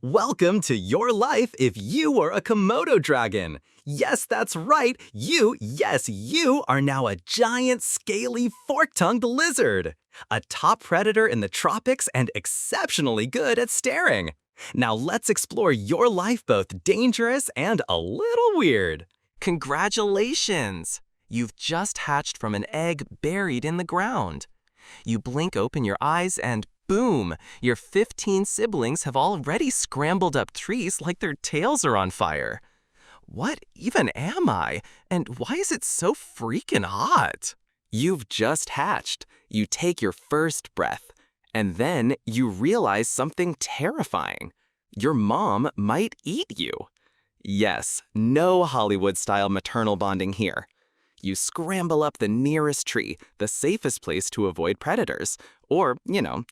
Welcome to your life if you were a Komodo dragon. Yes, that's right. You are now a giant, scaly, fork-tongued lizard. A top predator in the tropics and exceptionally good at staring. Now let's explore your life both dangerous and a little weird. Congratulations! You've just hatched from an egg buried in the ground. You blink open your eyes and boom! Your 15 siblings have already scrambled up trees like their tails are on fire. What even am I? And why is it so freaking hot? You've just hatched. You take your first breath. And then you realize something terrifying. Your mom might eat you. Yes, no Hollywood-style maternal bonding here. You scramble up the nearest tree, the safest place to avoid predators, or,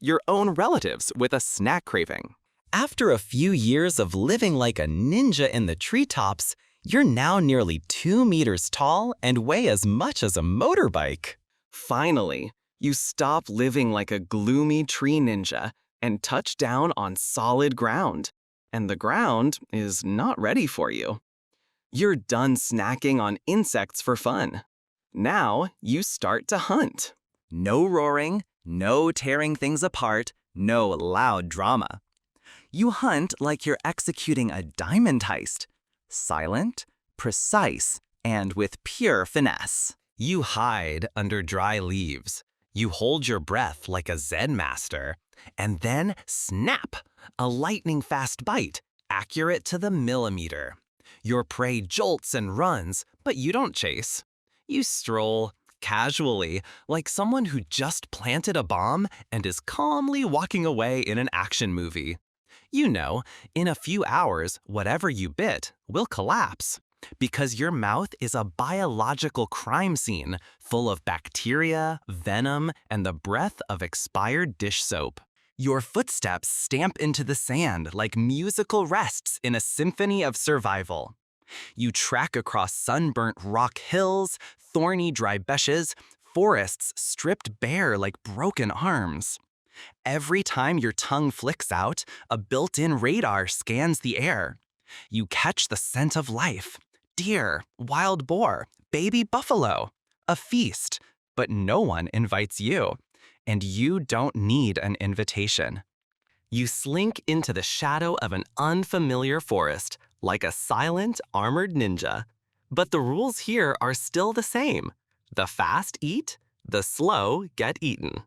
your own relatives with a snack craving. After a few years of living like a ninja in the treetops, you're now nearly 2 meters tall and weigh as much as a motorbike. Finally, you stop living like a gloomy tree ninja and touch down on solid ground. And the ground is not ready for you. You're done snacking on insects for fun. Now you start to hunt. No roaring, no tearing things apart, no loud drama. You hunt like you're executing a diamond heist. Silent, precise, and with pure finesse. You hide under dry leaves. You hold your breath like a Zen master. And then snap! A lightning-fast bite, accurate to the millimeter. Your prey jolts and runs, but you don't chase. You stroll, casually, like someone who just planted a bomb and is calmly walking away in an action movie. You know, in a few hours, whatever you bit will collapse. Because your mouth is a biological crime scene full of bacteria, venom, and the breath of expired dish soap. Your footsteps stamp into the sand like musical rests in a symphony of survival. You track across sunburnt rock hills, thorny dry bushes, forests stripped bare like broken arms. Every time your tongue flicks out, a built-in radar scans the air. You catch the scent of life. Deer, wild boar, baby buffalo. A feast, but no one invites you. And you don't need an invitation. You slink into the shadow of an unfamiliar forest like a silent, armored ninja. But the rules here are still the same. The fast eat, the slow get eaten.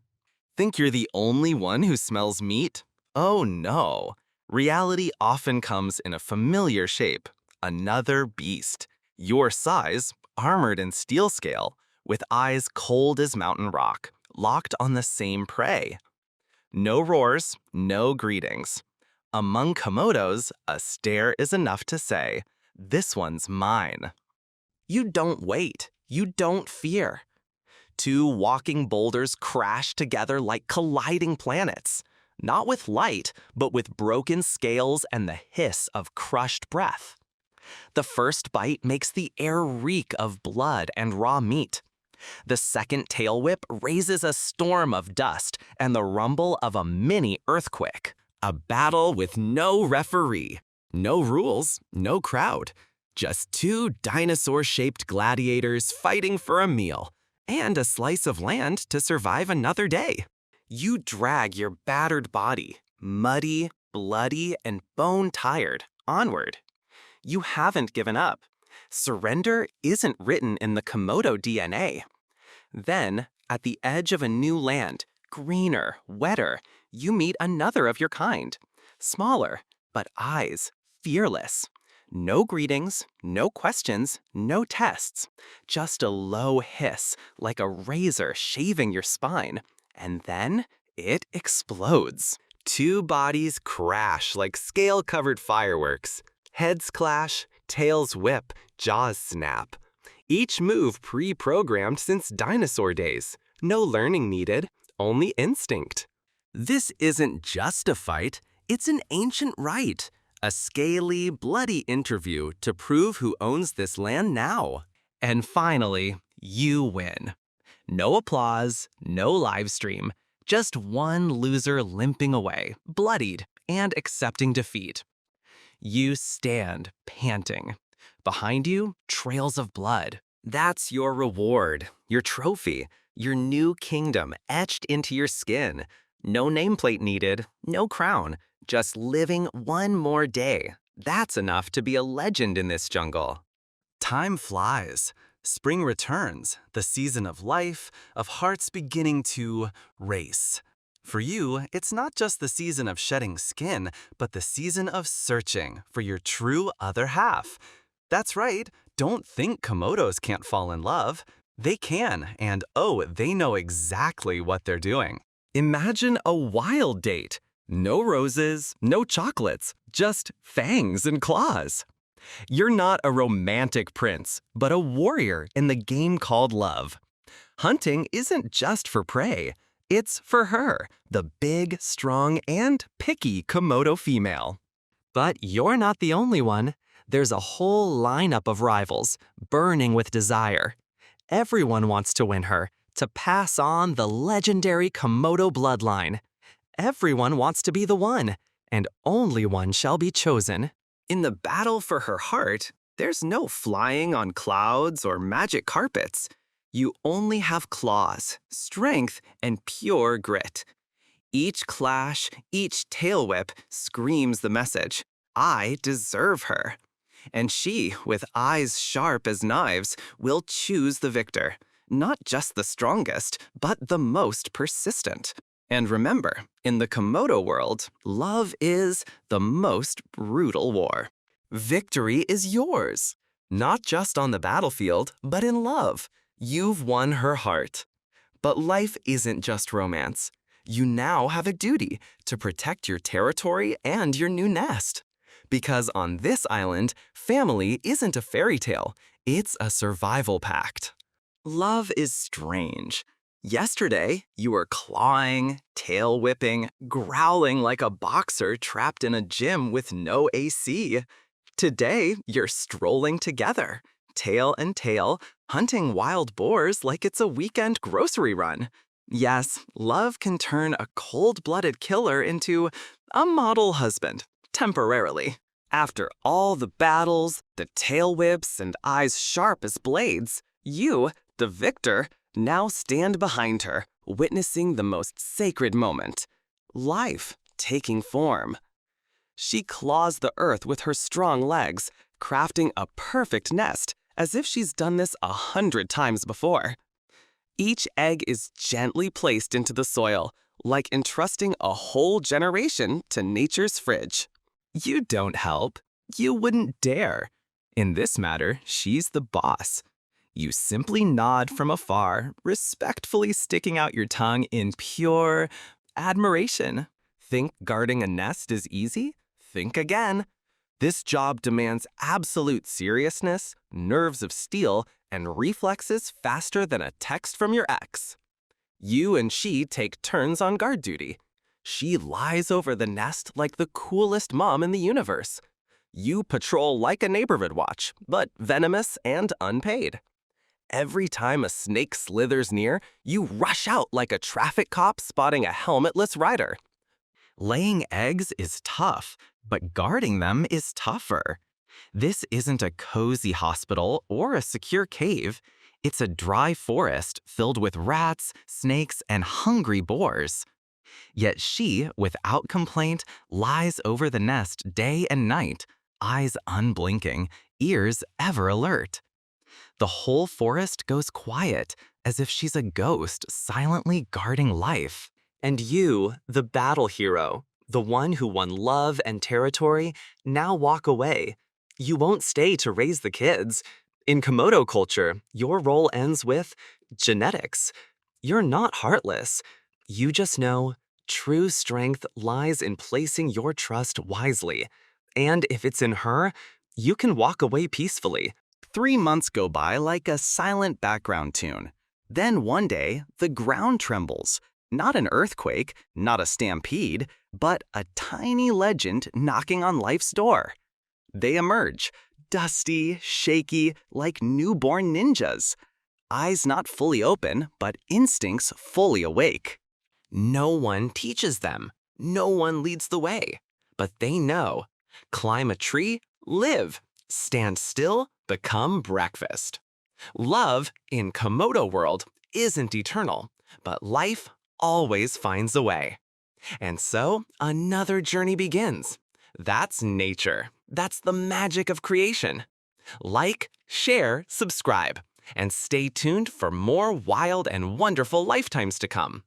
Think you're the only one who smells meat? Oh no. Reality often comes in a familiar shape. Another beast. Your size, armored in steel scale, with eyes cold as mountain rock, locked on the same prey. No roars, no greetings. Among Komodos, a stare is enough to say, "This one's mine." You don't wait. You don't fear. Two walking boulders crash together like colliding planets. Not with light, but with broken scales and the hiss of crushed breath. The first bite makes the air reek of blood and raw meat. The second tail whip raises a storm of dust and the rumble of a mini earthquake. A battle with no referee. No rules, no crowd. Just two dinosaur-shaped gladiators fighting for a meal and a slice of land to survive another day. You drag your battered body, muddy, bloody, and bone-tired, onward. You haven't given up. Surrender isn't written in the Komodo DNA. Then, at the edge of a new land, greener, wetter, you meet another of your kind. Smaller, but eyes fearless. No greetings, no questions, no tests. Just a low hiss, like a razor shaving your spine. And then it explodes. Two bodies crash like scale-covered fireworks. Heads clash, tails whip, jaws snap. Each move pre-programmed since dinosaur days. No learning needed, only instinct. This isn't just a fight, it's an ancient rite. A scaly, bloody interview to prove who owns this land now. And finally, you win. No applause, no live stream, just one loser limping away, bloodied and accepting defeat. You stand, panting. Behind you, trails of blood. That's your reward, your trophy, your new kingdom etched into your skin. No nameplate needed, no crown, just living one more day. That's enough to be a legend in this jungle. Time flies. Spring returns, the season of life, of hearts beginning to race. For you, it's not just the season of shedding skin, but the season of searching for your true other half. That's right, don't think Komodos can't fall in love. They can, and oh, they know exactly what they're doing. Imagine a wild date. No roses, no chocolates, just fangs and claws. You're not a romantic prince, but a warrior in the game called love. Hunting isn't just for prey. It's for her, the big, strong, and picky Komodo female. But you're not the only one. There's a whole lineup of rivals, burning with desire. Everyone wants to win her, to pass on the legendary Komodo bloodline. Everyone wants to be the one, and only one shall be chosen. In the battle for her heart, there's no flying on clouds or magic carpets. You only have claws, strength, and pure grit. Each clash, each tail whip screams the message, I deserve her. And she, with eyes sharp as knives, will choose the victor. Not just the strongest, but the most persistent. And remember, in the Komodo world, love is the most brutal war. Victory is yours. Not just on the battlefield, but in love. You've won her heart. But life isn't just romance. You now have a duty to protect your territory and your new nest. Because on this island, family isn't a fairy tale. It's a survival pact. Love is strange. Yesterday, you were clawing, tail whipping, growling like a boxer trapped in a gym with no AC. Today, you're strolling together, tail and tail, hunting wild boars like it's a weekend grocery run. Yes, love can turn a cold-blooded killer into a model husband, temporarily. After all the battles, the tail whips, and eyes sharp as blades, you, the victor, now stand behind her, witnessing the most sacred moment. Life taking form. She claws the earth with her strong legs, crafting a perfect nest, as if she's done this 100 times before. Each egg is gently placed into the soil, like entrusting a whole generation to nature's fridge. You don't help. You wouldn't dare. In this matter, she's the boss. You simply nod from afar, respectfully sticking out your tongue in pure admiration. Think guarding a nest is easy? Think again. This job demands absolute seriousness, nerves of steel, and reflexes faster than a text from your ex. You and she take turns on guard duty. She lies over the nest like the coolest mom in the universe. You patrol like a neighborhood watch, but venomous and unpaid. Every time a snake slithers near, you rush out like a traffic cop spotting a helmetless rider. Laying eggs is tough, but guarding them is tougher. This isn't a cozy hospital or a secure cave. It's a dry forest filled with rats, snakes, and hungry boars. Yet she, without complaint, lies over the nest day and night, eyes unblinking, ears ever alert. The whole forest goes quiet, as if she's a ghost silently guarding life. And you, the battle hero, the one who won love and territory, now walk away. You won't stay to raise the kids. In Komodo culture, your role ends with genetics. You're not heartless. You just know true strength lies in placing your trust wisely. And if it's in her, you can walk away peacefully. 3 months go by like a silent background tune. Then one day, the ground trembles. Not an earthquake, not a stampede, but a tiny legend knocking on life's door. They emerge, dusty, shaky, like newborn ninjas. Eyes not fully open, but instincts fully awake. No one teaches them. No one leads the way. But they know. Climb a tree, live. Stand still, become breakfast. Love in Komodo world isn't eternal, but life always finds a way. And so another journey begins. That's nature. That's the magic of creation. Like, share, subscribe, and stay tuned for more wild and wonderful lifetimes to come.